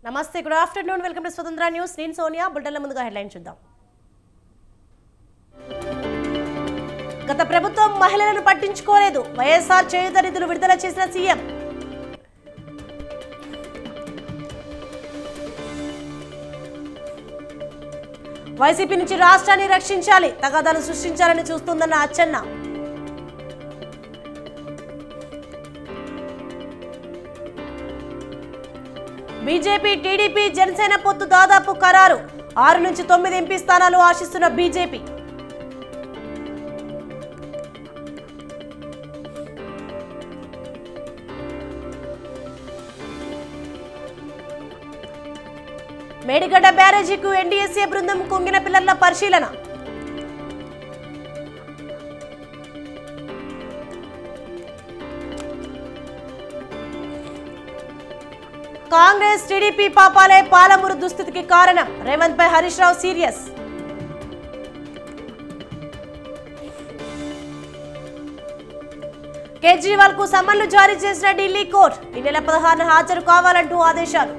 నమస్తే, good afternoon. Welcome to స్వతంత్ర news. నేను సోనియా. బులెటిన్ల ముందుగా హెడ్లైన్ చూద్దాం. గత ప్రభుత్వం మహిళలను పట్టించుకోలేదు. వైఎస్ఆర్ చేయూత నిధులు విడుదల చేసిన సీఎం. వైసీపీ నుంచి రాష్ట్రాన్ని రక్షించాలి, తగాదాలు సృష్టించాలని చూస్తుందన్న అచ్చెన్న. బీజేపీ, టీడీపీ, జనసేన పొత్తు దాదాపు ఖరారు. 6 నుంచి 9 ఎంపీ స్థానాలు ఆశిస్తున్న బీజేపీ. మేడిగడ్డ బ్యారేజీకు ఎన్డీఎస్ఏ బృందం కుంగిన పిల్లర్ల పరిశీలన. కాంగ్రెస్, టీడీపీ పాపాలే పాలమూరు దుస్థితికి కారణం. రేవంత్ పై హరీష్ రావు సీరియస్. కేజ్రీవాల్ కు సమన్లు జారీ చేసిన ఢిల్లీ కోర్టు. ఈ నెల 16న హాజరు కావాలంటూ ఆదేశాలు.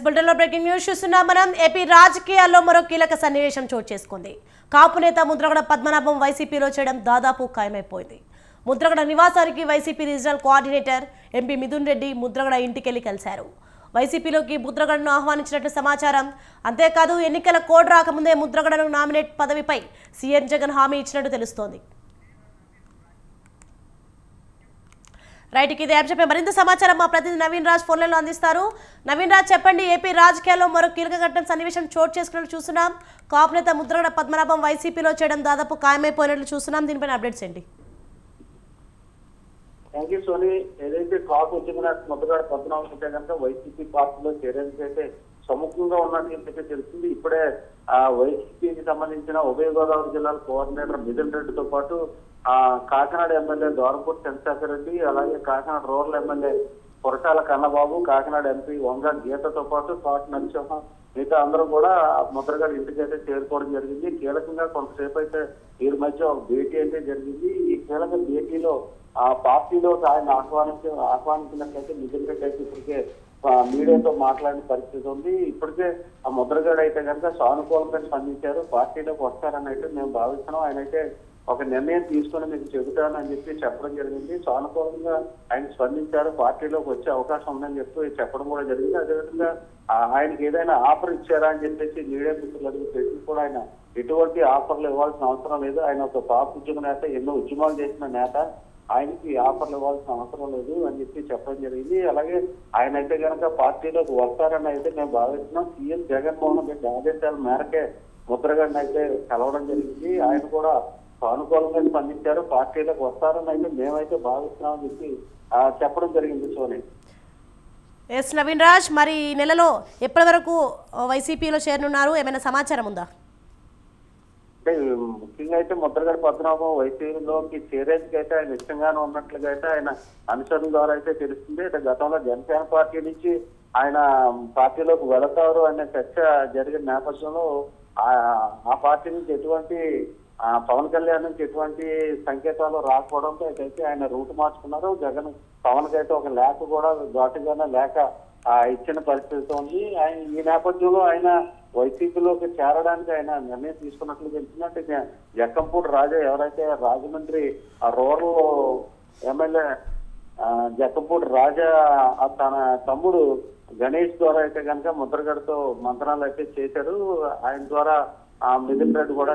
బులెటిన్లో బ్రేకింగ్ న్యూస్ చూస్తున్నాం మనం. ఏపీ రాజకీయాల్లో మరో కీలక సన్నివేశం చోటు చేసుకుంది. కాపు నేత ముద్రగడ పద్మనాభం వైసీపీలో చేయడం దాదాపు ఖాయమైపోయింది. ముద్రగడ నివాసానికి YCP regional coordinator MP Mithun Reddy Mudragada ఇంటికెళ్లి కలిశారు. వైసీపీలోకి ముద్రగడను ఆహ్వానించినట్లు సమాచారం. అంతేకాదు, ఎన్నికల కోడ్ రాకముందే ముద్రగడను నామినేట్ పదవిపై సీఎం జగన్ హామీ ఇచ్చినట్టు తెలుస్తోంది. రైట్, ఇదే అంశంపై మరింత సమాచారం మా ప్రతినిధి నవీన్ రాజ్ ఫోన్లలో అందిస్తారు. నవీన్ రాజ్, చెప్పండి. ఏపీ రాజకీయాల్లో మరో కీలక ఘటన సన్నివేశం చోటు చేసుకున్నట్లు చూస్తున్నాం. కాపు నేత ముద్రగడ పద్మనాభం వైసీపీలో చేయడం దాదాపు ఖాయమైపోయినట్లు చూస్తున్నాం. దీనిపైన అప్డేట్స్ ఏంటి? Thank you Soni. ఏదైతే కాపు ఉద్యమ ముద్రగడ పద్మనాభం ఉంటే కనుక వైసీపీ పార్టీలో చేరేందుకు అయితే సముఖంగా ఉన్నట్టు తెలుస్తుంది. ఇప్పుడే వైసీపీకి సంబంధించిన ఉభయ గోదావరి జిల్లాల కోఆర్డినేటర్ మిథున్ రెడ్డితో పాటు కాకినాడ ఎమ్మెల్యే దోరపూడి చంద్రశేఖర్ రెడ్డి, అలాగే Kakinada rural MLA Koratala Kannababu, Kakinada MP Vanga గీతతో పాటు తోట నరసింహ, మిగతా అందరూ కూడా ముద్రగడ ఇంటికి అయితే చేరుకోవడం జరిగింది. కీలకంగా కొంతసేపు అయితే వీరి మధ్య ఒక భేటీ అయితే జరిగింది. ఈ కీలక భేటీలో ఆ పార్టీలో ఆయన ఆహ్వానించినట్లయితే మిథున్ రెడ్డి అయితే ఇప్పటికే మీడియాతో మాట్లాడిన పరిస్థితి ఉంది. ఇప్పటికే ఆ ముద్రగడ అయితే కనుక సానుకూలంగా స్పందించారు. పార్టీలోకి వస్తారని అయితే మేము భావిస్తున్నాం. ఆయన అయితే ఒక నిర్ణయం తీసుకుని మీకు చెబుతాను అని చెప్పడం జరిగింది. సానుకూలంగా ఆయన స్పందించారు. పార్టీలోకి వచ్చే అవకాశం ఉందని చెప్పడం కూడా జరిగింది. అదేవిధంగా ఆయనకి ఏదైనా ఆఫర్ ఇచ్చారా అని చెప్పేసి మీడియా మిత్రులు పెట్టి కూడా ఆయన ఎటువంటి ఆఫర్లు ఇవ్వాల్సిన అవసరం లేదు. ఆయన ఒక పార్టీ ఉద్యమ నేత, ఎన్నో ఉద్యమాలు చేసిన నేత, ఆయనకి ఆఫర్లు ఇవ్వాల్సిన అవసరం లేదు అని చెప్పడం జరిగింది. అలాగే ఆయన అయితే కనుక పార్టీలోకి వస్తారని అయితే మేము భావిస్తున్నాం. సీఎం జగన్మోహన్ రెడ్డి ఆదేశాల మేరకే ముద్రగడని అయితే కలవడం జరిగింది. ఆయన కూడా సానుకూలంగా స్పందించారు. పార్టీలోకి వస్తారని అయితే మేమైతే భావిస్తున్నామని చెప్పడం జరిగింది. సోని. ఎస్ నవీన్ రాజ్, మరి ఈ నెలలో ఎప్పటి వరకు వైసీపీలో చేరనున్నారు? ఏమైనా సమాచారం ఉందా? అంటే ముఖ్యంగా అయితే ముద్రగడ పద్మనాభం వైసీపీలోకి చేరేందుకు అయితే ఆయన ఇష్టంగానే ఉన్నట్లుగా అయితే ఆయన అనుసరణ ద్వారా అయితే తెలుస్తుంది. అయితే గతంలో జనసేన పార్టీ నుంచి ఆయన పార్టీలోకి వెళతారు అనే చర్చ జరిగిన నేపథ్యంలో ఆ పార్టీ నుంచి ఎటువంటి పవన్ కళ్యాణ్ నుంచి ఎటువంటి సంకేతాలు రాకపోవడంతో అయితే ఆయన రూట్ మార్చుకున్నారు. జగన్ పవన్ కి అయితే ఒక లేఖ కూడా ఘాటుగానే లేఖ ఇచ్చిన పరిస్థితి ఉంది. ఆయన ఈ నేపథ్యంలో ఆయన వైసీపీలోకి చేరడానికి ఆయన నిర్ణయం తీసుకున్నట్లు తెలిసిందంటే జక్కంపూడి రాజా, ఎవరైతే రాజమండ్రి రూరల్ ఎమ్మెల్యే జక్కంపూడి రాజా తన తమ్ముడు గణేష్ ద్వారా అయితే కనుక ముద్రగడతో మంత్రాలు అయితే చేశారు. ఆయన ద్వారా మిథున్ రెడ్డి కూడా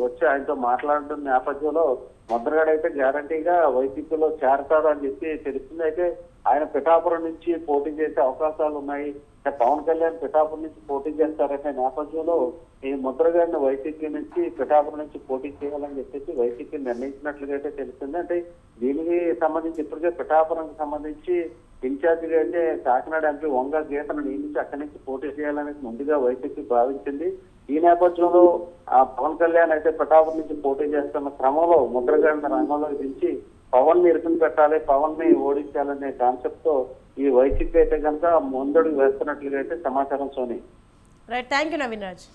వచ్చి ఆయనతో మాట్లాడుతున్న నేపథ్యంలో ముద్రగడ అయితే గ్యారంటీగా వైసీపీలో చేరతారు అని తెలుస్తుంది. అయితే ఆయన పిఠాపురం నుంచి పోటీ చేసే అవకాశాలు ఉన్నాయి. పవన్ కళ్యాణ్ పిఠాపురం నుంచి పోటీ చేస్తారనే నేపథ్యంలో ఈ ముద్రగడని వైసీపీ నుంచి పిఠాపురం నుంచి పోటీ చేయాలని చెప్పేసి వైసీపీ నిర్ణయించినట్లుగా అయితే తెలిసింది. అంటే దీనికి సంబంధించి ఇప్పటికే పిఠాపురంకి సంబంధించి ఇన్ఛార్జిగా అయితే కాకినాడ ఎంపీ వంగ గీతను నియమించి అక్కడి నుంచి పోటీ చేయాలని ముందుగా వైసీపీ భావించింది. ఈ నేపథ్యంలో పవన్ కళ్యాణ్ అయితే పిఠాపురం నుంచి పోటీ చేస్తున్న క్రమంలో ముద్రగడని రంగంలోకి దించి పవన్ ని ఇరుకుని పెట్టాలి, పవన్ ని ఓడించాలనే కాన్సెప్ట్ తో ఈ వైసీపీ అయితే కనుక ముందడుగు వేస్తున్నట్లుగా అయితే సమాచారం. Soni, right, thank you Naveen Raj.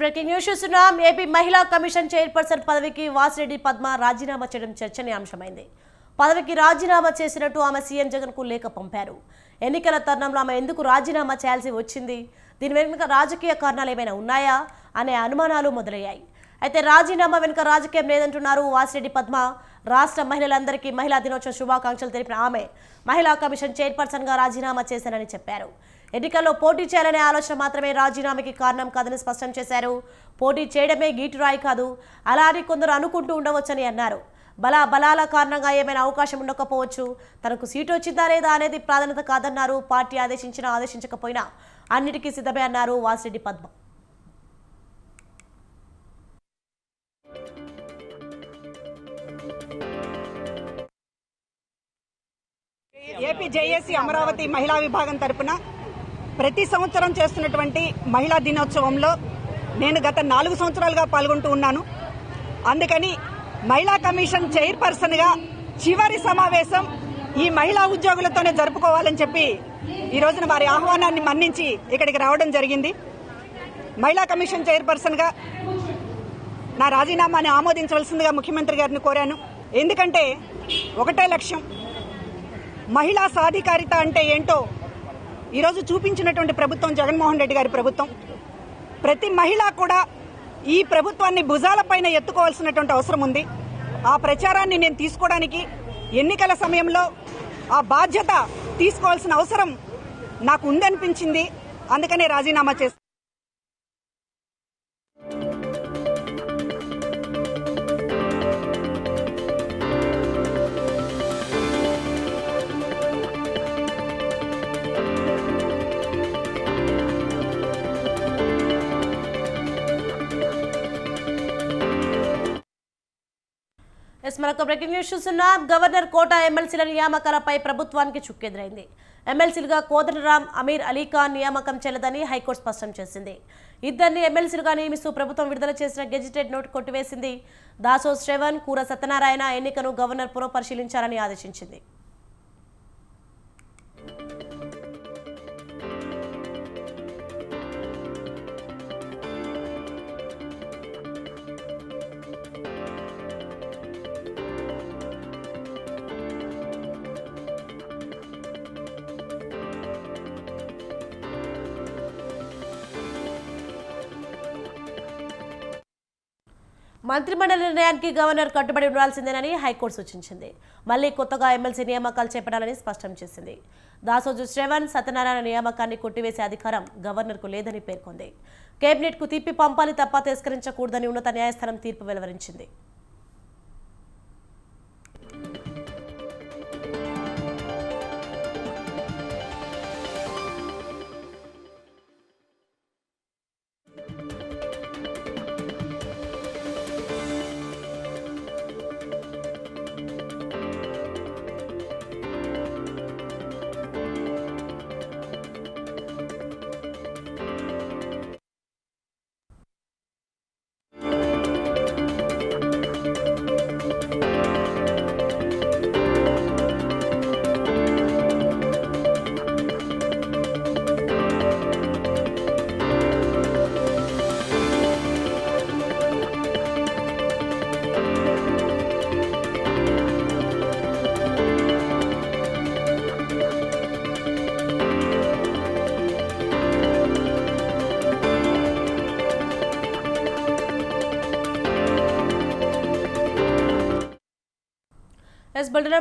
Breaking news చూస్తున్నాం. ఏపీ మహిళా కమిషన్ చైర్పర్సన్ పదవికి వాసిరెడ్డి పద్మ రాజీనామా చేయడం చర్చనీయాంశమైంది. పదవికి రాజీనామా చేసినట్టు ఆమె సీఎం జగన్ కు లేఖ పంపారు. ఎన్నికల తరుణంలో ఆమె ఎందుకు రాజీనామా చేయాల్సి వచ్చింది, దీని వెనుక రాజకీయ కారణాలు ఏమైనా ఉన్నాయా అనే అనుమానాలు మొదలయ్యాయి. అయితే రాజీనామా వెనుక రాజకీయం లేదంటున్నారు వాసిరెడ్డి పద్మ. రాష్ట్ర మహిళలందరికీ మహిళా దినోత్సవ శుభాకాంక్షలు తెలిపిన ఆమె మహిళా కమిషన్ చైర్పర్సన్ గా రాజీనామా చేశారని చెప్పారు. ఎన్నికల్లో పోటీ చేయాలనే ఆలోచన మాత్రమే రాజీనామాకి కారణం కాదని స్పష్టం చేశారు. పోటీ చేయడమే గీటురాయి కాదు, అలా అని కొందరు అనుకుంటూ ఉండవచ్చని అన్నారు. బలాల కారణంగా ఏమైనా అవకాశం ఉండకపోవచ్చు, తనకు సీటు వచ్చిందా లేదా అనేది ప్రాధాన్యత కాదన్నారు. పార్టీ ఆదేశించినా ఆదేశించకపోయినా అన్నిటికీ సిద్ధమే అన్నారు వాసిరెడ్డి పద్మ. ఏపీ జేఏసీ అమరావతి మహిళా విభాగం తరపున ప్రతి సంవత్సరం చేస్తున్నటువంటి మహిళా దినోత్సవంలో నేను గత 4 సంవత్సరాలుగా పాల్గొంటూ ఉన్నాను. అందుకని మహిళా కమిషన్ చైర్పర్సన్గా చివరి సమావేశం ఈ మహిళా ఉద్యోగులతోనే జరుపుకోవాలని చెప్పి ఈ రోజున వారి ఆహ్వానాన్ని మన్నించి ఇక్కడికి రావడం జరిగింది. మహిళా కమిషన్ చైర్పర్సన్గా నా రాజీనామాని ఆమోదించవలసిందిగా ముఖ్యమంత్రి గారిని కోరాను. ఎందుకంటే ఒకటే లక్ష్యం, మహిళా సాధికారిత అంటే ఏంటో ఈరోజు చూపించినటువంటి ప్రభుత్వం జగన్మోహన్ రెడ్డి గారి ప్రభుత్వం. ప్రతి మహిళ కూడా ఈ ప్రభుత్వాన్ని భుజాలపైన ఎత్తుకోవాల్సినటువంటి అవసరం ఉంది. ఆ ప్రచారాన్ని నేను తీసుకోవడానికి ఎన్నికల సమయంలో ఆ బాధ్యత తీసుకోవాల్సిన అవసరం నాకు ఉందనిపించింది. అందుకనే రాజీనామా చేస్తాను. మరొక బ్రేకింగ్ న్యూస్ చూస్తున్నాం. గవర్నర్ కోటా ఎమ్మెల్సీల నియామకాలపై ప్రభుత్వానికి చుక్కెదురైంది. ఎమ్మెల్సీలుగా కోదండరాం, అమీర్ అలీఖాన్ నియామకం చెల్లదని హైకోర్టు స్పష్టం చేసింది. ఇద్దరిని ఎమ్మెల్సీలుగా నియమిస్తూ ప్రభుత్వం విడుదల చేసిన గెజిటెడ్ నోట్ కొట్టివేసింది. దాసో శ్రవణ్, కూర సత్యనారాయణ ఎన్నికను గవర్నర్ పునఃపరిశీలించాలని ఆదేశించింది. మంత్రిమండలి నిర్ణయానికి గవర్నర్ కట్టుబడి ఉండాల్సిందేనని హైకోర్టు సూచించింది. మళ్లీ కొత్తగా ఎమ్మెల్సీ నియామకాలు చేపట్టాలని స్పష్టం చేసింది. దాసోజు శ్రవణ్, సత్యనారాయణ నియామకాన్ని కొట్టివేసే అధికారం గవర్నర్కు లేదని పేర్కొంది. కేబినెట్కు తిప్పి పంపాలి తప్ప తిరస్కరించకూడదని ఉన్నత న్యాయస్థానం తీర్పు వెలువరించింది.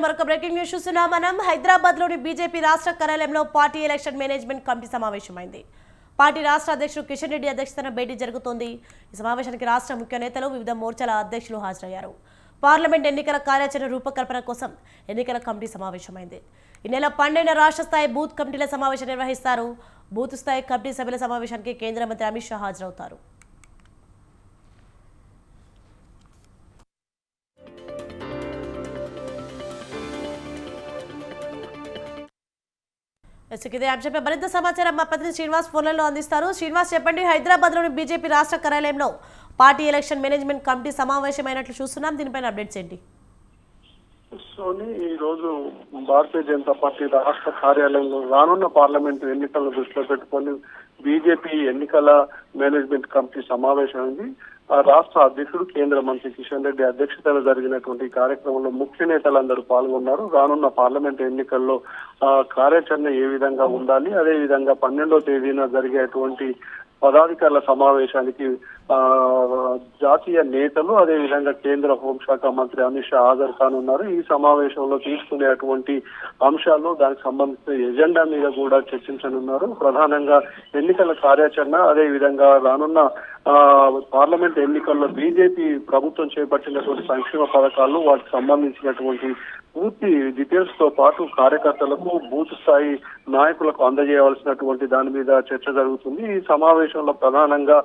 మరొక బ్రేకింగ్ న్యూస్ చూస్తున్నాం. మనం హైదరాబాద్లోని బీజేపీ రాష్ట్ర కార్యాలయంలో పార్టీ ఎలక్షన్ మేనేజ్మెంట్ కమిటీ సమావేశమైంది. పార్టీ రాష్ట్ర అధ్యక్షుడు కిషన్ రెడ్డి అధ్యక్షతన భేటీ జరుగుతోంది. ఈ సమావేశానికి రాష్ట్ర ముఖ్య నేతలు, వివిధ మోర్చాల అధ్యక్షులు హాజరయ్యారు. పార్లమెంట్ ఎన్నికల కార్యాచరణ రూపకల్పన కోసం ఎన్నికల కమిటీ సమావేశమైంది. ఈ నెల 12న రాష్ట్ర స్థాయి బూత్ కమిటీల సమావేశం నిర్వహిస్తారు. బూత్ స్థాయి కమిటీ సభ్యుల సమావేశానికి కేంద్ర మంత్రి అమిత్ షా హాజరవుతారు. ఇదే అంశంపై మరింత సమాచారం మా ప్రతినిధి శ్రీనివాస్ ఫోన్లలో అందిస్తారు. శ్రీనివాస్, చెప్పండి, హైదరాబాద్లోని బీజేపీ రాష్ట్ర కార్యాలయంలో పార్టీ ఎలక్షన్ మేనేజ్మెంట్ కమిటీ సమావేశమైనట్లు చూస్తున్నాం. దీనిపైన అప్డేట్స్ ఏంటి? సోని, ఈ రోజు భారతీయ జనతా పార్టీ రాష్ట్ర కార్యాలయంలో రానున్న పార్లమెంటు ఎన్నికలను దృష్టిలో పెట్టుకొని బీజేపీ ఎన్నికల మేనేజ్మెంట్ కమిటీ సమావేశమైంది. రాష్ట్ర అధ్యక్షుడు కేంద్ర మంత్రి కిషన్ రెడ్డి అధ్యక్షతన జరిగినటువంటి కార్యక్రమంలో ముఖ్య నేతలందరూ పాల్గొన్నారు. రానున్న పార్లమెంట్ ఎన్నికల్లో కార్యాచరణ ఏ విధంగా ఉండాలి, అదే విధంగా 12వ తేదీన జరిగేటువంటి పదాధికారుల సమావేశానికి జాతీయ నేతలు, అదే విధంగా కేంద్ర హోంశాఖ మంత్రి అమిత్ షా హాజరు కానున్నారు. ఈ సమావేశంలో తీసుకునేటువంటి అంశాలు, దానికి సంబంధించిన ఎజెండా మీద కూడా చర్చించనున్నారు. ప్రధానంగా ఎన్నికల కార్యాచరణ, అదే విధంగా రానున్న పార్లమెంట్ ఎన్నికల్లో బీజేపీ ప్రభుత్వం చేపట్టినటువంటి సంక్షేమ పథకాలు, వాటికి సంబంధించినటువంటి పూర్తి డీటెయిల్స్ తో పాటు కార్యకర్తలకు, బూత్ స్థాయి నాయకులకు అందజేయవలసినటువంటి దాని మీద చర్చ జరుగుతుంది. ఈ సమావేశంలో ప్రధానంగా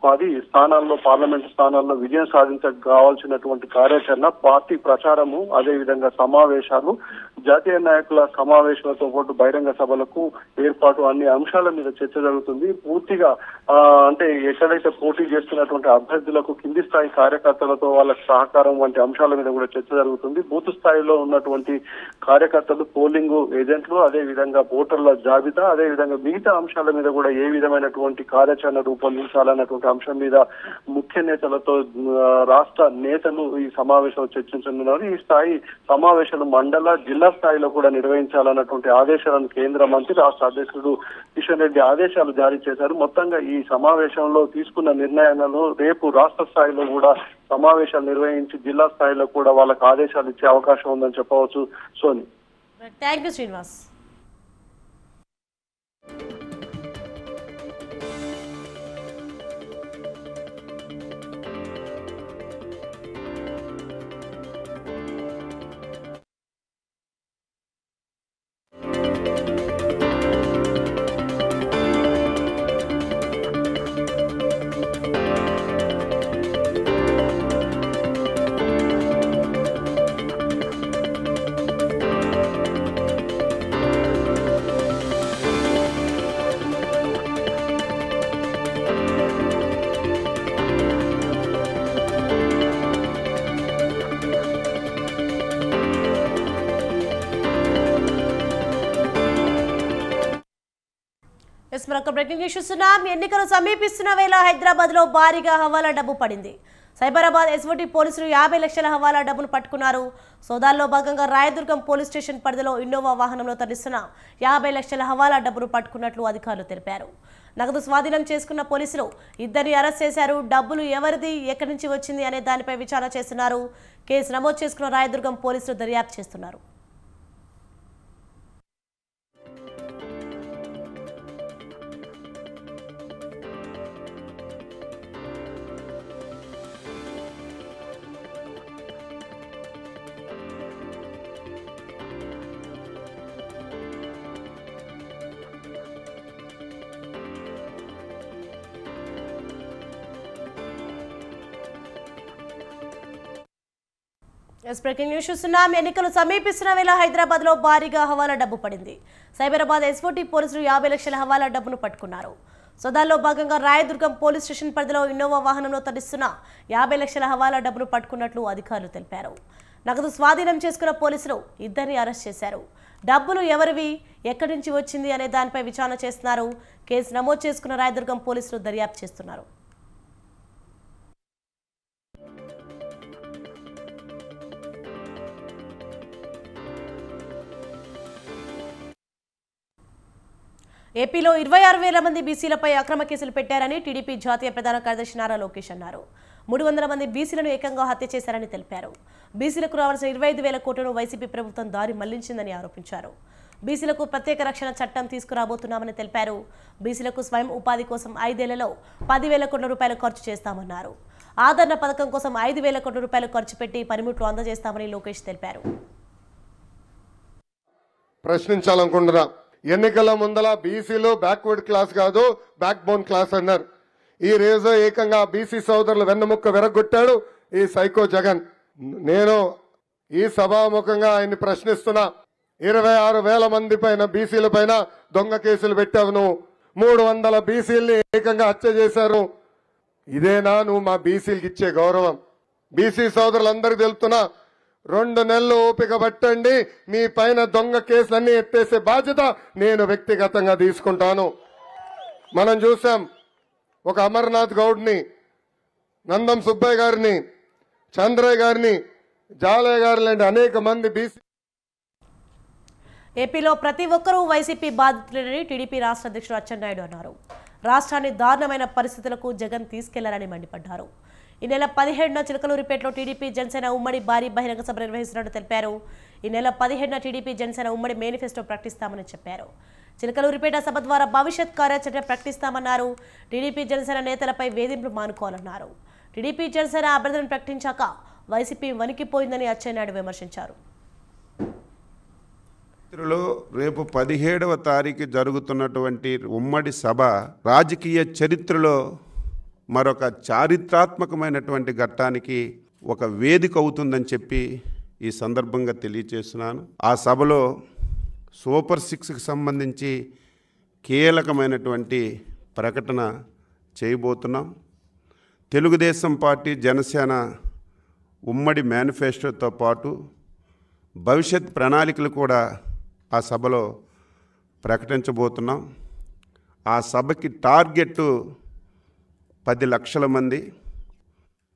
10 స్థానాల్లో, పార్లమెంట్ స్థానాల్లో విజయం సాధించక కావాల్సినటువంటి కార్యాచరణ, పార్టీ ప్రచారము, అదే విధంగా సమావేశాలు, జాతీయ నాయకుల సమావేశాలతో పాటు బహిరంగ సభలకు ఏర్పాటు, అన్ని అంశాల మీద చర్చ జరుగుతుంది. పూర్తిగా అంటే ఎక్కడైతే పోటీ చేస్తున్నటువంటి అభ్యర్థులకు కింది స్థాయి కార్యకర్తలతో వాళ్ళకి సహకారం వంటి అంశాల మీద కూడా చర్చ జరుగుతుంది. బూత్ స్థాయిలో ఉన్నటువంటి కార్యకర్తలు, పోలింగ్ ఏజెంట్లు, అదే విధంగా ఓటర్ల జాబితా, అదే విధంగా మిగతా అంశాల మీద కూడా ఏ విధమైనటువంటి కార్యాచరణ రూపొందించాలన్నటువంటి అంశం మీద ముఖ్య నేతలతో రాష్ట్ర నేతలు ఈ సమావేశంలో చర్చించనున్నారు. ఈ స్థాయి సమావేశాలు మండల, జిల్లా స్థాయిలో కూడా నిర్వహించాలన్నటువంటి ఆదేశాలను కేంద్ర మంత్రి, రాష్ట్ర అధ్యక్షుడు కిషన్ రెడ్డి ఆదేశాలు జారీ చేశారు. మొత్తంగా ఈ సమావేశంలో తీసుకున్న నిర్ణయాలను రేపు రాష్ట్ర స్థాయిలో కూడా సమావేశాలు నిర్వహించి జిల్లా స్థాయిలో కూడా వాళ్ళకి ఆదేశాలు ఇచ్చే అవకాశం ఉందని చెప్పవచ్చు. Soni, thank you Srinivas. మరొక బ్రేకింగ్ న్యూస్ చూస్తున్నాం. ఎన్నికలు సమీపిస్తున్న వేళ హైదరాబాద్ లో భారీగా హవాలా డబ్బు పడింది. సైబరాబాద్ ఎస్ఓటీ పోలీసులు 50 లక్షల హవాలా డబ్బును పట్టుకున్నారు. సోదాల్లో భాగంగా రాయదుర్గం పోలీస్ స్టేషన్ పరిధిలో ఇన్నోవా వాహనంలో తరలిస్తున్న 50 లక్షల హవాలా డబ్బును పట్టుకున్నట్లు అధికారులు తెలిపారు. నగదు స్వాధీనం చేసుకున్న పోలీసులు 2ని అరెస్ట్ చేశారు. డబ్బులు ఎవరిది, ఎక్కడి నుంచి వచ్చింది అనే దానిపై విచారణ చేస్తున్నారు. కేసు నమోదు చేసుకున్న రాయదుర్గం పోలీసులు దర్యాప్తు చేస్తున్నారు. బ్రేకింగ్ న్యూస్ చూస్తున్నాం. ఎన్నికలు సమీపిస్తున్న వేళ హైదరాబాద్ లో భారీగా హవాలా డబ్బు పడింది. సైబరాబాద్ ఎస్ఓటీ పోలీసులు 50 లక్షల హవాలా డబ్బును పట్టుకున్నారు. సోదాల్లో భాగంగా రాయదుర్గం పోలీస్ స్టేషన్ పరిధిలో ఇన్నోవా వాహనంలో తరలిస్తున్న 50 లక్షల హవాలా డబ్బును పట్టుకున్నట్లు అధికారులు తెలిపారు. నగదు స్వాధీనం చేసుకున్న పోలీసులు 2ని అరెస్ట్ చేశారు. డబ్బులు ఎవరివి, ఎక్కడి నుంచి వచ్చింది అనే దానిపై విచారణ చేస్తున్నారు. కేసు నమోదు చేసుకున్న రాయదుర్గం పోలీసులు దర్యాప్తు చేస్తున్నారు. ఏపీలో 26,000 మంది బీసీలపై అక్రమ కేసులు పెట్టారని టీడీపీ జాతీయ ప్రధాన కార్యదర్శి నారా లోకేష్ అన్నారు. 300 మంది బీసీలను ఏకంగా హత్య చేశారని తెలిపారు. బీసీలకు రావాల్సిన 25,000 కోట్లను వైసీపీ ప్రభుత్వం దారి మళ్లించిందని ఆరోపించారు. బీసీలకు ప్రత్యేక రక్షణ చట్టం తీసుకురాబోతున్నామని తెలిపారు. బీసీలకు స్వయం ఉపాధి కోసం 5 ఏళ్లలో 10,000 కోట్ల రూపాయలు ఖర్చు చేస్తామన్నారు. ఆదరణ పథకం కోసం 5,000 కోట్ల రూపాయలు ఖర్చు పెట్టి పనిముట్లు అందజేస్తామని లోకేష్ తెలిపారు. ప్రశ్నించాలనుకుంటున్నా, ఎన్నికల ముందల బీసీలు బ్యాక్వర్డ్ క్లాస్ కాదు బ్యాక్ బోన్ క్లాస్ అన్నారు. ఈ రోజు ఏకంగా బీసీ సోదరులు వెన్నముక్క విరగొట్టాడు ఈ సైకో జగన్. నేను ఈ సభాముఖంగా ఆయన్ని ప్రశ్నిస్తున్నా. 26,000 మంది పైన బీసీల పైన దొంగ కేసులు పెట్టావు నువ్వు. 300 బీసీల్ని ఏకంగా హత్య చేశారు. ఇదేనా నువ్వు మా బీసీలకు ఇచ్చే గౌరవం? బీసీ సోదరులందరికీ తెలుపుతున్నా, 2 నెలలు ఓపిక పట్టండి. మీ పైన దొంగ కేసులన్నీ ఎత్తేసే బాధ్యత నేను వ్యక్తిగతంగా తీసుకుంటాను. మనం చూసాం ఒక అమర్నాథ్ గౌడ్ని, నందం సుబ్బయ్య గారిని, చంద్రయ్య గారిని, జాలయ్య గారి లాంటి అనేక మంది బీసీ. ఏపీలో ప్రతి ఒక్కరూ వైసీపీ బాధితులని టీడీపీ రాష్ట్ర అధ్యక్షుడు అచ్చెన్నాయుడు అన్నారు. రాష్ట్రాన్ని దారుణమైన పరిస్థితులకు జగన్ తీసుకెళ్లారని మండిపడ్డారు. ఈ నెల 17న చిలకలూరిపేటలో టీడీపీ జనసేన ఉమ్మడి భారీ బహిరంగ సభ నిర్వహిస్తున్నట్టు తెలిపారు. ఈ నెల 17న టీడీపీ జనసేన ఉమ్మడి మేనిఫెస్టో ప్రకటిస్తామని చెప్పారు. చిలకలూరిపేట సభ ద్వారా భవిష్యత్ కార్యాచరణ ప్రకటిస్తామన్నారు. టీడీపీ జనసేన నేతలపై వేధింపులు మానుకోవాలన్నారు. టీడీపీ జనసేన అభ్యర్థులను ప్రకటించాక వైసీపీ వణికిపోయిందని అచ్చెన్నాయుడు విమర్శించారు. రేపు 17వ తారీఖు జరుగుతున్నటువంటి ఉమ్మడి సభ రాజకీయ చరిత్రలో మరొక చారిత్రాత్మకమైనటువంటి ఘట్టానికి ఒక వేదిక అవుతుందని చెప్పి ఈ సందర్భంగా తెలియజేస్తున్నాను. ఆ సభలో సూపర్ 6కి సంబంధించి కీలకమైనటువంటి ప్రకటన చేయబోతున్నాం. తెలుగుదేశం పార్టీ జనసేన ఉమ్మడి మేనిఫెస్టోతో పాటు భవిష్యత్ ప్రణాళికలు కూడా ఆ సభలో ప్రకటించబోతున్నాం. ఆ సభకి టార్గెట్ 10 లక్షల మంది.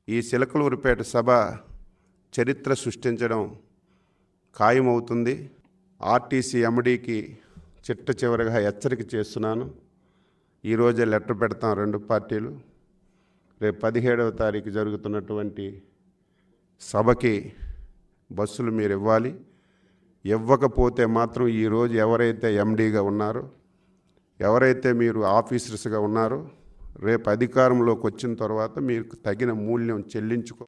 ఈ చిలకలూరిపేట సభ చరిత్ర సృష్టించడం ఖాయమవుతుంది. ఆర్టీసీ ఎండీకి చిట్ట చివరిగా హెచ్చరిక చేస్తున్నాను. ఈరోజే లెటర్ పెడతాం 2 పార్టీలు. రేపు 17వ తారీఖు జరుగుతున్నటువంటి సభకి బస్సులు మీరు ఇవ్వాలి. ఇవ్వకపోతే మాత్రం ఈరోజు ఎవరైతే ఎండీగా ఉన్నారో, ఎవరైతే మీరు ఆఫీసర్స్గా ఉన్నారో, రేపు అధికారంలోకి వచ్చిన తర్వాత మీకు తగిన మూల్యం చెల్లించుకో.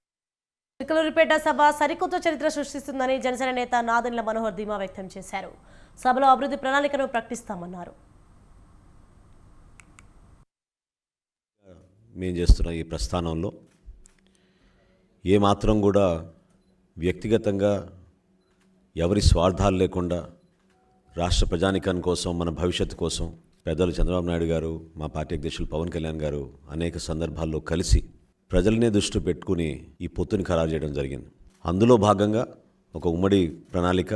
చిలకలూరిపేట సభ సరికొత్త చరిత్ర సృష్టిస్తుందని జనసేన నేత నాదెండ్ల మనోహర్ ధీమా వ్యక్తం చేశారు. సభలో అభివృద్ధి ప్రణాళికను ప్రకటిస్తామన్నారు. మేము చేస్తున్న ఈ ప్రస్థానంలో ఏమాత్రం కూడా వ్యక్తిగతంగా ఎవరి స్వార్థాలు లేకుండా రాష్ట్ర ప్రజానికం కోసం, మన భవిష్యత్తు కోసం పెద్దలు చంద్రబాబు నాయుడు గారు, మా పార్టీ అధ్యక్షులు పవన్ కళ్యాణ్ గారు అనేక సందర్భాల్లో కలిసి ప్రజలనే దృష్టి పెట్టుకుని ఈ పొత్తుని ఖరారు చేయడం జరిగింది. అందులో భాగంగా ఒక ఉమ్మడి ప్రణాళిక,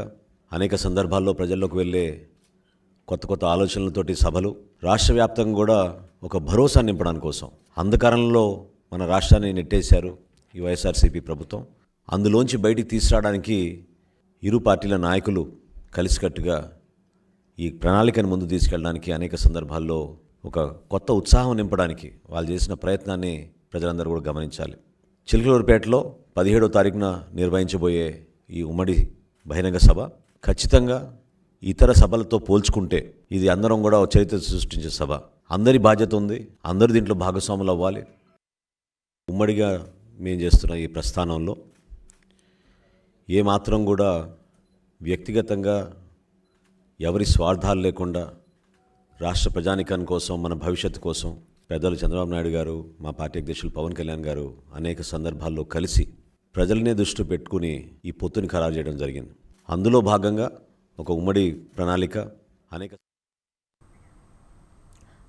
అనేక సందర్భాల్లో ప్రజల్లోకి వెళ్ళే కొత్త కొత్త ఆలోచనలతోటి సభలు, రాష్ట్ర వ్యాప్తంగా కూడా ఒక భరోసా నింపడానికి కోసం. అంధకారంలో మన రాష్ట్రాన్ని నెట్టేశారు ఈ వైఎస్ఆర్సీపీ ప్రభుత్వం. అందులోంచి బయటికి తీసుకురావడానికి ఇరు పార్టీల నాయకులు కలిసికట్టుగా ఈ ప్రణాళికను ముందు తీసుకెళ్ళడానికి అనేక సందర్భాల్లో ఒక కొత్త ఉత్సాహం నింపడానికి వాళ్ళు చేసిన ప్రయత్నాన్ని ప్రజలందరూ కూడా గమనించాలి. చిలకలూరిపేటలో 17వ తారీఖున నిర్వహించబోయే ఈ ఉమ్మడి బహిరంగ సభ ఖచ్చితంగా ఇతర సభలతో పోల్చుకుంటే ఇది అందరం కూడా ఒక చరిత్ర సృష్టించే సభ. అందరి బాధ్యత ఉంది, అందరూ దీంట్లో భాగస్వాములు అవ్వాలి. ఉమ్మడిగా మేము చేస్తున్న ఈ ప్రస్థానంలో ఏమాత్రం కూడా వ్యక్తిగతంగా ఎవరి స్వార్థాలు లేకుండా రాష్ట్ర ప్రజానికం కోసం, మన భవిష్యత్తు కోసం పెద్దలు చంద్రబాబు నాయుడు గారు, మా పార్టీ అధ్యక్షులు పవన్ కళ్యాణ్ గారు అనేక సందర్భాల్లో కలిసి ప్రజలనే దృష్టి పెట్టుకుని ఈ పొత్తుని ఖరారు చేయడం జరిగింది. అందులో భాగంగా ఒక ఉమ్మడి ప్రణాళిక, అనేక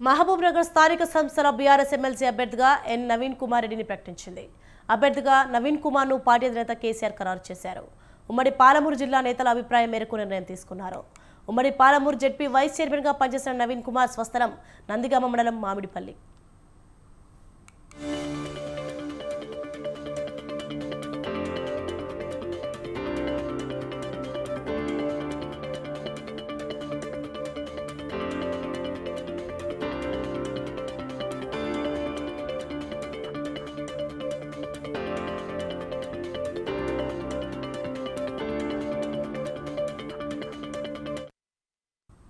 మహబూబ్ నగర్ స్థానిక సంస్థల బీఆర్ఎస్ ఎమ్మెల్సీ అభ్యర్థిగా ఎన్ నవీన్ కుమార్ రెడ్డిని ప్రకటించింది. అభ్యర్థిగా నవీన్ కుమార్ను పార్టీ అధినేత కేసీఆర్ ఖరారు చేశారు. ఉమ్మడి పాలమూరు జిల్లా నేతల అభిప్రాయం మేరకు నిర్ణయం తీసుకున్నారు. ఉమ్మడి పాలమూరు జెడ్పీ వైస్ చైర్మన్గా పనిచేసిన నవీన్ కుమార్ స్వస్థలం నందిగామ మండలం మామిడిపల్లి.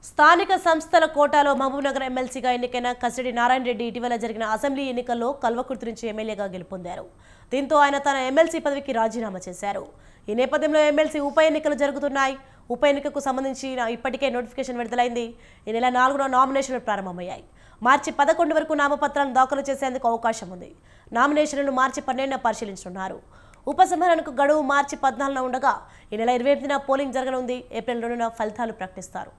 స్థానిక సంస్థల కోటాలో మహబూబ్నగర్ ఎమ్మెల్సీగా ఎన్నికైన కసిడి నారాయణ రెడ్డి ఇటీవల జరిగిన అసెంబ్లీ ఎన్నికల్లో కల్వకుర్తి నుంచి ఎమ్మెల్యేగా గెలుపొందారు. దీంతో ఆయన తన ఎమ్మెల్సీ పదవికి రాజీనామా చేశారు. ఈ నేపథ్యంలో ఎమ్మెల్సీ ఉప ఎన్నికలు జరుగుతున్నాయి. ఉప ఎన్నికకు సంబంధించి ఇప్పటికే నోటిఫికేషన్ విడుదలైంది. ఈ నెల 4న నామినేషన్లు ప్రారంభమయ్యాయి. మార్చి 11 వరకు నామపత్రాలను దాఖలు చేసేందుకు అవకాశం ఉంది. నామినేషన్లను మార్చి 12న పరిశీలించనున్నారు. ఉపసంహరణకు గడువు మార్చి 14న ఉండగా ఈ నెల 28న పోలింగ్ జరగనుంది. ఏప్రిల్ 2న ఫలితాలు ప్రకటిస్తారు.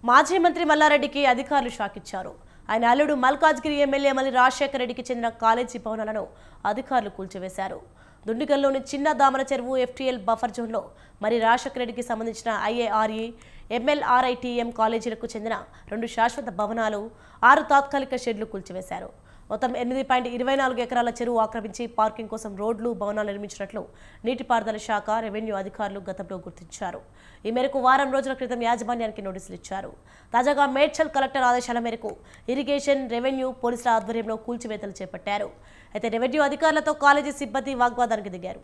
మాజీ మంత్రి మల్లారెడ్డికి అధికారులు షాక్ ఇచ్చారు. ఆయన అల్లుడు మల్కాజ్గిరి ఎమ్మెల్యే మల్లి రాజశేఖర రెడ్డికి చెందిన కాలేజీ భవనాలను అధికారులు కూల్చివేశారు. దుండిగల్లోని చిన్న దామర చెరువు FTL బఫర్ జోన్లో మరి రాజశేఖర రెడ్డికి సంబంధించిన IARE, MLRITM కాలేజీలకు చెందిన 2 శాశ్వత భవనాలు, 6 తాత్కాలిక షెడ్లు కూల్చివేశారు. మొత్తం 8.24 ఎకరాల చెరువు ఆక్రమించి పార్కింగ్ కోసం రోడ్లు, భవనాలు నిర్మించినట్లు నీటిపారుదల శాఖ, రెవెన్యూ అధికారులు గతంలో గుర్తించారు. ఈ మేరకు వారం రోజుల క్రితం యాజమాన్యానికి నోటీసులు ఇచ్చారు. తాజాగా మేడ్చల్ కలెక్టర్ ఆదేశాల మేరకు ఇరిగేషన్, రెవెన్యూ, పోలీసుల ఆధ్వర్యంలో కూల్చివేతలు చేపట్టారు. అయితే రెవెన్యూ అధికారులతో కాలేజీ సిబ్బంది వాగ్వాదానికి దిగారు.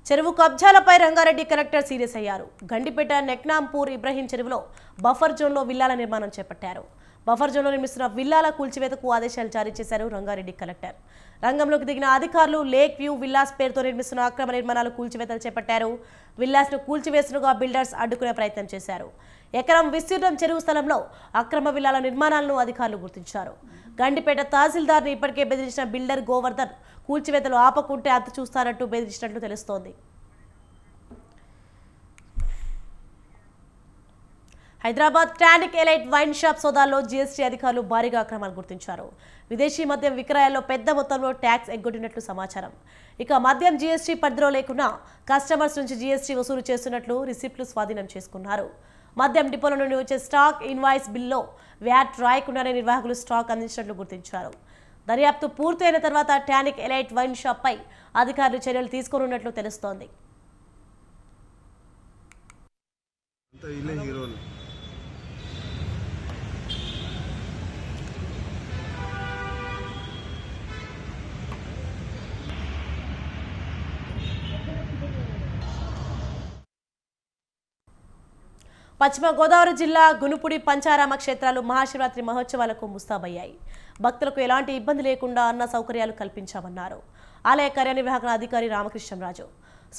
చెరువు కబ్జాలపై రంగారెడ్డి కలెక్టర్ సీరియస్ అయ్యారు. గండిపేట నెక్నాంపూర్ ఇబ్రహీం చెరువులో బఫర్ జోన్లో విల్లాల నిర్మాణం చేపట్టారు. బఫర్ జోన్లో నిర్మిస్తున్న విల్లాల కూల్చివేతకు ఆదేశాలు జారీ చేశారు రంగారెడ్డి కలెక్టర్. రంగంలోకి దిగిన అధికారులు లేక్ వ్యూ విల్లాస్ పేరుతో నిర్మిస్తున్న అక్రమ నిర్మాణాలు కూల్చివేతలు చేపట్టారు. విల్లాస్ను కూల్చివేస్తున్నగా బిల్డర్స్ అడ్డుకునే ప్రయత్నం చేశారు. ఎకరం విస్తీర్ణం చెరువు స్థలంలో అక్రమ విల్లాల నిర్మాణాలను అధికారులు గుర్తించారు. గండిపేట తహసీల్దార్ని ఇప్పటికే బెదిరించిన బిల్డర్ గోవర్ధన్ కూల్చివేతలు ఆపకుంటే అంత చూస్తారంటూ బెదిరించినట్లు తెలుస్తోంది. Hyderabad tonic elite wine shop సోదాల్లో GST అధికారులు భారీగా అక్రమాలు గుర్తించారు. విదేశీ మద్యం విక్రయాల్లో పెద్ద మొత్తంలో ట్యాక్స్ ఎగ్గొట్టినట్లు సమాచారం. ఇక మద్యం GST పరిధిలో లేకున్నా కస్టమర్స్ నుంచి GST వసూలు చేస్తున్నట్లు రిసిప్ట్లు స్వాధీనం చేసుకున్నారు. మద్యం డిపోల నుండి వచ్చే స్టాక్ ఇన్వాయిస్ బిల్లో వ్యాట్ రాయకుండానే నిర్వాహకులు స్టాక్ అందించినట్లు గుర్తించారు. దర్యాప్తు పూర్తయిన తర్వాత టానిక్ ఎలైట్ వైన్ షాప్ పై అధికారులు చర్యలు తీసుకోనున్నట్లు తెలుస్తోంది. పశ్చిమ గోదావరి జిల్లా గునుపుడి పంచారామ క్షేత్రాలు మహాశివరాత్రి మహోత్సవాలకు ముస్తాబయ్యాయి. భక్తులకు ఎలాంటి ఇబ్బంది లేకుండా అన్న సౌకర్యాలు కల్పించామన్నారు ఆలయ కార్యనిర్వాహక అధికారి రామకృష్ణరాజు.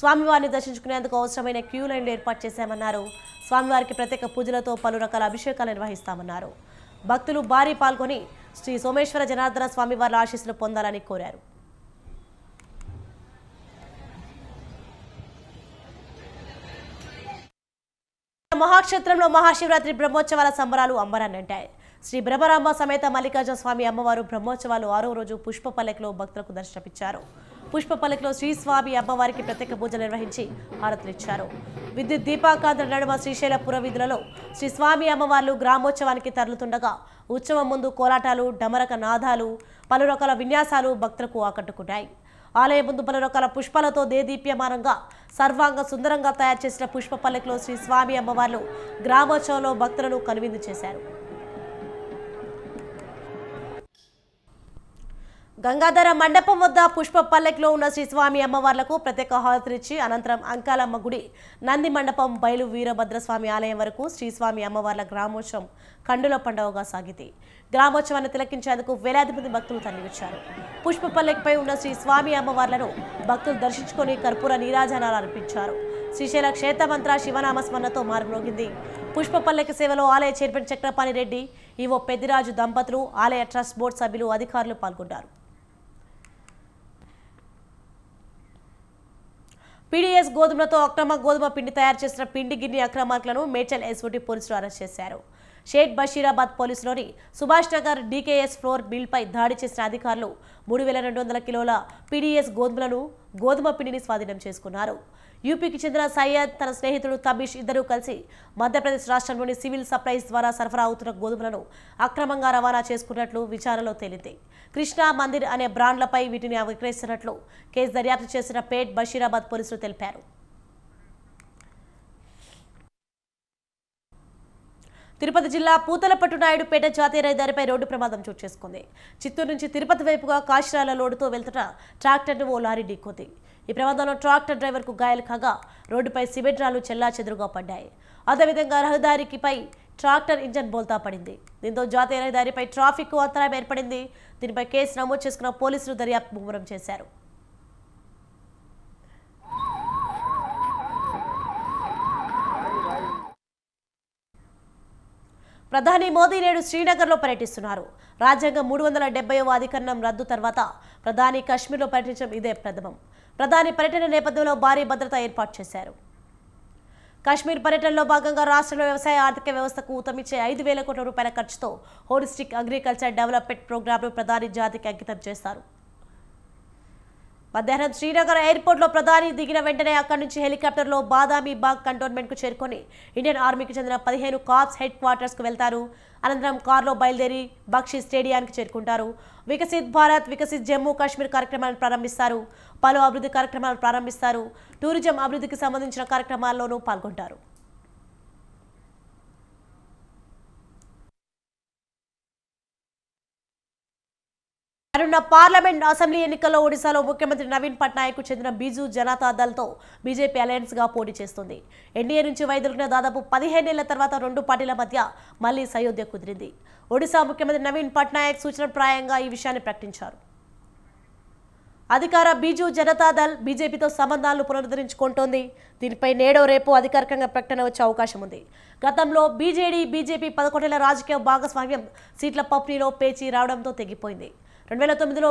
స్వామివారిని దర్శించుకునేందుకు అవసరమైన క్యూ లైన్లు ఏర్పాటు చేశామన్నారు. స్వామివారికి ప్రత్యేక పూజలతో పలు రకాల అభిషేకాలు నిర్వహిస్తామన్నారు. భక్తులు భారీ పాల్గొని శ్రీ సోమేశ్వర జనార్దన స్వామివారి ఆశీస్సులు పొందాలని కోరారు. మహాక్షేత్రంలో మహాశివరాత్రి బ్రహ్మోత్సవాల సంబరాలు అంబరాన్నంటాయి. శ్రీ బ్రహ్మరాంబ సమేత మల్లికార్జున స్వామి అమ్మవారు బ్రహ్మోత్సవాలు 6వ రోజు పుష్ప పల్లకిలో భక్తులకు దర్శనమిచ్చారు. పుష్ప పల్లకిలో శ్రీ స్వామి అమ్మవారికి ప్రత్యేక పూజలు నిర్వహించి హారతులిచ్చారు. విద్యుత్ దీపాకాంత నడుమ శ్రీశైల పురవీధులలో శ్రీ స్వామి అమ్మవార్లు గ్రామోత్సవానికి తరలుతుండగా ఉత్సవం ముందు కోలాటాలు, డమరక నాదాలు, పలు రకాల విన్యాసాలు భక్తులకు ఆకట్టుకున్నాయి. ఆలయం ముందు పలు రకాల పుష్పాలతో దేదీప్యమానంగా సర్వాంగ సుందరంగా తయారు చేసిన పుష్ప పల్లకిలో శ్రీ స్వామి అమ్మవార్లు గ్రామోత్సవంలో భక్తులను కనువిందు చేశారు. గంగాధర మండపం వద్ద పుష్ప పల్లకిలో ఉన్న శ్రీ స్వామి అమ్మవార్లకు ప్రత్యేక హారతులిచ్చి అనంతరం అంకాలమ్మ గుడి, నంది మండపం, బయలు వీరభద్రస్వామి ఆలయం వరకు శ్రీ స్వామి అమ్మవార్ల గ్రామోత్సవం కండుల పండుగగా సాగింది. గ్రామోత్సవాన్ని తిలకించేందుకు వేలాది మంది భక్తులు తరలివచ్చారు. పుష్ప పల్లకిపై ఉన్న శ్రీ స్వామి అమ్మవార్లను భక్తులు దర్శించుకొని కర్పూర నీరాజనాలు అర్పించారు. శ్రీశైల క్షేత్రమంత్ర శివనామస్మరణతో మారుమోగింది. పుష్ప పల్లకి సేవలో ఆలయ చైర్మన్ చక్రపాణి రెడ్డి, ఈవో పెద్దిరాజు దంపతులు, ఆలయ ట్రస్ట్ బోర్డు సభ్యులు, అధికారులు పాల్గొన్నారు. పీడీఎస్ గోధుమలతో అక్రమ గోధుమ పిండి తయారు చేసిన పిండి గిన్నె అక్రమార్కులను మేడ్చల్ ఎస్ఓటీ పోలీసులు అరెస్ట్ చేశారు. షేక్ బషీరాబాద్ పోలీసులోని సుభాష్ నగర్ డీకేఎస్ ఫ్లోర్ మిల్పై దాడి చేసిన అధికారులు 3200 కిలోల పీడీఎస్ గోధుమ పిండిని స్వాధీనం చేసుకున్నారు. యూపీకి చెందిన సయ్యద్ తన స్నేహితుడు తబీష్ ఇద్దరూ కలిసి మధ్యప్రదేశ్ రాష్ట్రంలోని సివిల్ సప్లైస్ ద్వారా సరఫరా అవుతున్న గోధుమలను అక్రమంగా రవాణా చేసుకున్నట్లు విచారణలో తేలింది. కృష్ణా మందిర్ అనే బ్రాండ్లపై వీటిని విక్రయిస్తున్నట్లు కేసు దర్యాప్తు చేసిన పేట్ బషీరాబాద్ పోలీసులు తెలిపారు. తిరుపతి జిల్లా పూతలపట్టు నాయుడుపేట జాతీయ రహదారిపై రోడ్డు ప్రమాదం చోటు చేసుకుంది. చిత్తూరు నుంచి తిరుపతి వైపుగా కాశీరాల లోడుతో వెళ్తున్న ట్రాక్టర్ను ఓ లారీ ఢీకొంది. ఈ ప్రమాదంలో ట్రాక్టర్ డ్రైవర్కు గాయాలు కాగా రోడ్డుపై సిమెంట్ రాళ్లు చెల్లాచెదురుగా పడ్డాయి. అదేవిధంగా రహదారిపై ట్రాక్టర్ ఇంజన్ బోల్తా పడింది. దీంతో జాతీయ రహదారిపై ట్రాఫిక్ అంతరాయం ఏర్పడింది. దీనిపై కేసు నమోదు చేసుకున్న పోలీసులు దర్యాప్తు ముమ్మరం చేశారు. ప్రధాని మోదీ నేడు శ్రీనగర్లో పర్యటిస్తున్నారు. రాజ్యాంగం 370వ అధికరణం రద్దు తర్వాత ప్రధాని కాశ్మీర్లో పర్యటించడం ఇదే ప్రథమం. ప్రధాని పర్యటన నేపథ్యంలో భారీ భద్రత ఏర్పాటు చేశారు. కాశ్మీర్ పర్యటనలో భాగంగా రాష్ట్రంలో వ్యవసాయ ఆర్థిక వ్యవస్థకు ఊతమిచ్చే 5,000 కోట్ల రూపాయల ఖర్చుతో హోలిస్టిక్ అగ్రికల్చర్ డెవలప్మెంట్ ప్రోగ్రాంను ప్రధాని జాతికి అంకితం చేస్తారు. మధ్యాహ్నం శ్రీనగర్ ఎయిర్పోర్ట్లో ప్రధాని దిగిన వెంటనే అక్కడి నుంచి హెలికాప్టర్లో బాదామి బాగ్ కంటోన్మెంట్కు చేరుకొని ఇండియన్ ఆర్మీకి చెందిన 15 కార్ప్స్ హెడ్ క్వార్టర్స్కు వెళ్తారు. అనంతరం కారులో బయలుదేరి బక్షీ స్టేడియానికి చేరుకుంటారు. వికసిత్ భారత్ వికసిత్ జమ్మూ కాశ్మీర్ కార్యక్రమాలను ప్రారంభిస్తారు. పలు అభివృద్ధి కార్యక్రమాలు ప్రారంభిస్తారు. టూరిజం అభివృద్ధికి సంబంధించిన కార్యక్రమాల్లోనూ పాల్గొంటారు. రానున్న పార్లమెంట్ అసెంబ్లీ ఎన్నికల్లో ఒడిశాలో ముఖ్యమంత్రి నవీన్ పట్నాయక్ చెందిన బిజు జనతా దళ్తో బీజేపీ అలయన్స్ గా పోటీ చేస్తుంది. ఎన్డీఏ నుంచి వైదొలిగిన దాదాపు 15 ఏళ్ల తర్వాత రెండు పార్టీల మధ్య మళ్లీ సయోధ్య కుదిరింది. ఒడిశా ముఖ్యమంత్రి నవీన్ పట్నాయక్ సూచనప్రాయంగా ఈ విషయాన్ని ప్రకటించారు. అధికార బిజు జనతా దళ్ బీజేపీతో సంబంధాలను పునరుద్ధరించుకుంటోంది. దీనిపై నేడో రేపు అధికారికంగా ప్రకటన వచ్చే అవకాశం ఉంది. గతంలో బీజేపీ 11 ఏళ్ల రాజకీయ భాగస్వామ్యం సీట్ల పంపిణీలో పేచీ రావడంతో తెగిపోయింది. 2009లో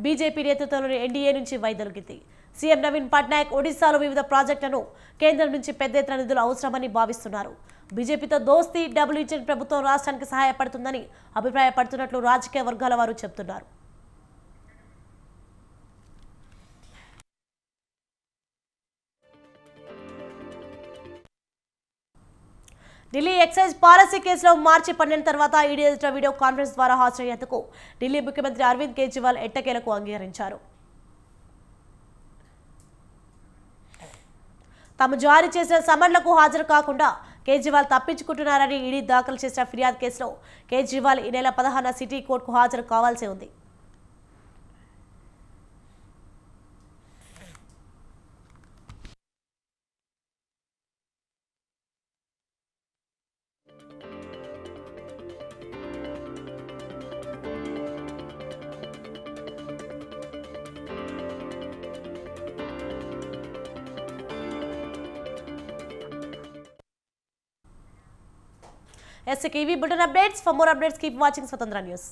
బీజేపీ నేతృత్వంలోని ఎన్డీఏ నుంచి వైదొలిగింది. సీఎం నవీన్ పట్నాయక్ ఒడిశాలో వివిధ ప్రాజెక్టులను కేంద్రం నుంచి పెద్ద ఎత్తున నిధులు అవసరమని భావిస్తున్నారు. బీజేపీతో దోస్తీ డబ్బులు ఇచ్చిన ప్రభుత్వం రాష్ట్రానికి సహాయపడుతుందని అభిప్రాయపడుతున్నట్లు రాజకీయ వర్గాల వారు చెబుతున్నారు. ఢిల్లీ ఎక్సైజ్ పాలసీ కేసులో మార్చి 12 తర్వాత ఈడీ ఎదుట వీడియో కాన్ఫరెన్స్ ద్వారా హాజరయ్యేందుకు ఢిల్లీ ముఖ్యమంత్రి అరవింద్ కేజ్రీవాల్ ఎట్టకేలకు అంగీకరించారు. తాము జారీ చేసిన సమన్లకు హాజరు కాకుండా కేజ్రీవాల్ తప్పించుకుంటున్నారని ఈడీ దాఖలు చేసిన ఫిర్యాదు కేసులో కేజ్రీవాల్ ఈ నెల 16న సిటీ కోర్టుకు హాజరు కావాల్సి ఉంది. SKV Bulletin updates. For more updates, keep watching Swatandhra News.